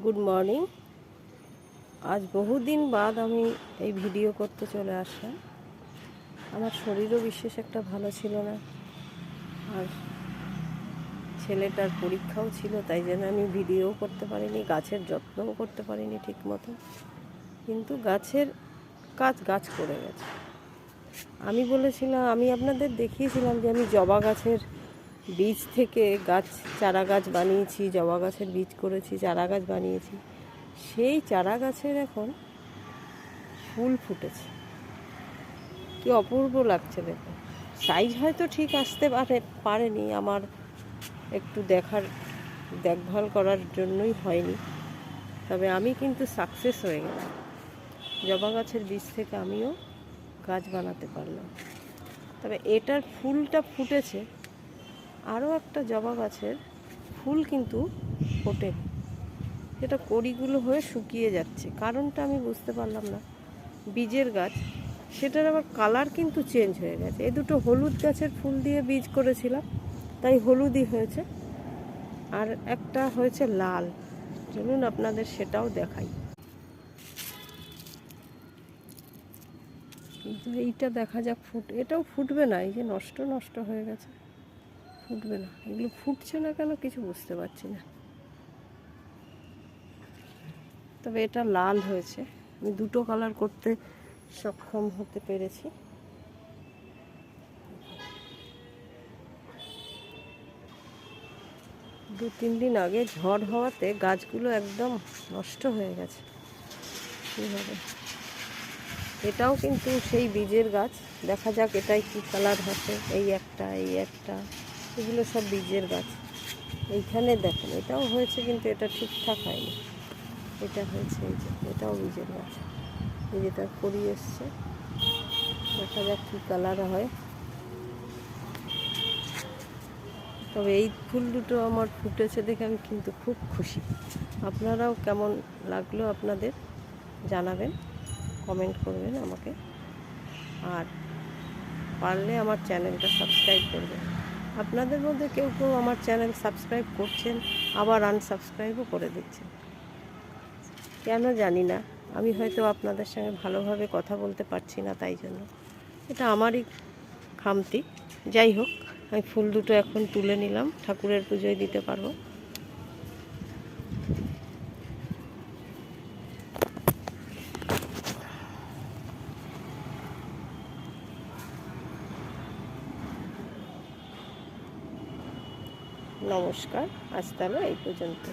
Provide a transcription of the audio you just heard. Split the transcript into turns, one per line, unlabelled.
Good morning. আজ বহুদিন বাদ আমি এই ভিডিও করতে চলে আসলাম। আমার শরীরও বিশেষ একটা ভালো ছিল না, আর ছেলেটার পরীক্ষাও ছিল, তাই জন্য আমি ভিডিও করতে পারিনি, গাছের যত্নও করতে পারিনি ঠিক মতো। কিন্তু গাছের কাজ গাছ করে গেছে। আমি বলেছিলাম, আমি আপনাদের দেখিয়েছিলাম যে আমি জবা গাছের বীজ থেকে চারা গাছ বানিয়েছি, জবা গাছের বীজ করেছি, চারা গাছ বানিয়েছি। সেই চারা গাছের এখন ফুল ফুটেছে, কি অপূর্ব লাগছে দেখুন। সাইজ হয়তো ঠিক আসতে পারেনি, আমার একটু দেখভাল করার জন্যই হয়নি, তবে আমি কিন্তু সাকসেস হয়ে গেলাম। জবা গাছের বীজ থেকে আমিও গাছ বানাতে পারলাম। তবে এটার ফুলটা ফুটেছে, আরও একটা জবা গাছের ফুল কিন্তু ফোটেনি, সেটা কড়িগুলো হয়ে শুকিয়ে যাচ্ছে। কারণটা আমি বুঝতে পারলাম না। বীজের গাছ, সেটার আবার কালার কিন্তু চেঞ্জ হয়ে গেছে। এই দুটো হলুদ গাছের ফুল দিয়ে বীজ করেছিলাম, তাই হলুদই হয়েছে, আর একটা হয়েছে লাল। চলুন আপনাদের সেটাও দেখাই। কিন্তু এইটা দেখা যাক এটাও ফুটবে না, এই যে নষ্ট হয়ে গেছে, ফুটবে না। এগুলো ফুটছে না কেন কিছু বুঝতে পারছি না। তবে এটা লাল হয়েছে, আমি দুটো কালার করতে সক্ষম হতে পেরেছি। দু তিন দিন আগে ঝড় হওয়াতে গাছগুলো একদম নষ্ট হয়ে গেছে। কীভাবে, এটাও কিন্তু সেই বীজের গাছ। দেখা যাক এটাই কি কালার হচ্ছে। এই একটা এগুলো সব বীজের গাছ। এইখানে দেখুন এটাও হয়েছে, কিন্তু এটা ঠিকঠাক হয়নি। এটা হয়েছে, এই যে এটাও বীজের গাছ, এই যেটা করি এসছে। দেখা যাক কী কালার হয়। তবে এই ফুল দুটো আমার ফুটেছে দেখে আমি কিন্তু খুব খুশি। আপনারাও কেমন লাগলো আপনাদের জানাবেন, কমেন্ট করবেন আমাকে, আর পারলে আমার চ্যানেলটা সাবস্ক্রাইব করবেন। আপনাদের মধ্যে কেউ আমার চ্যানেল সাবস্ক্রাইব করছেন, আবার আনসাবস্ক্রাইবও করে দিচ্ছেন, কেন জানি না। আমি হয়তো আপনাদের সঙ্গে ভালোভাবে কথা বলতে পারছি না, তাই জন্য। এটা আমারই খামতি। যাই হোক, আমি ফুল দুটো এখন তুলে নিলাম, ঠাকুরের পুজোয় দিতে পারবো। নমস্কার, আজ তাহলে এই পর্যন্ত।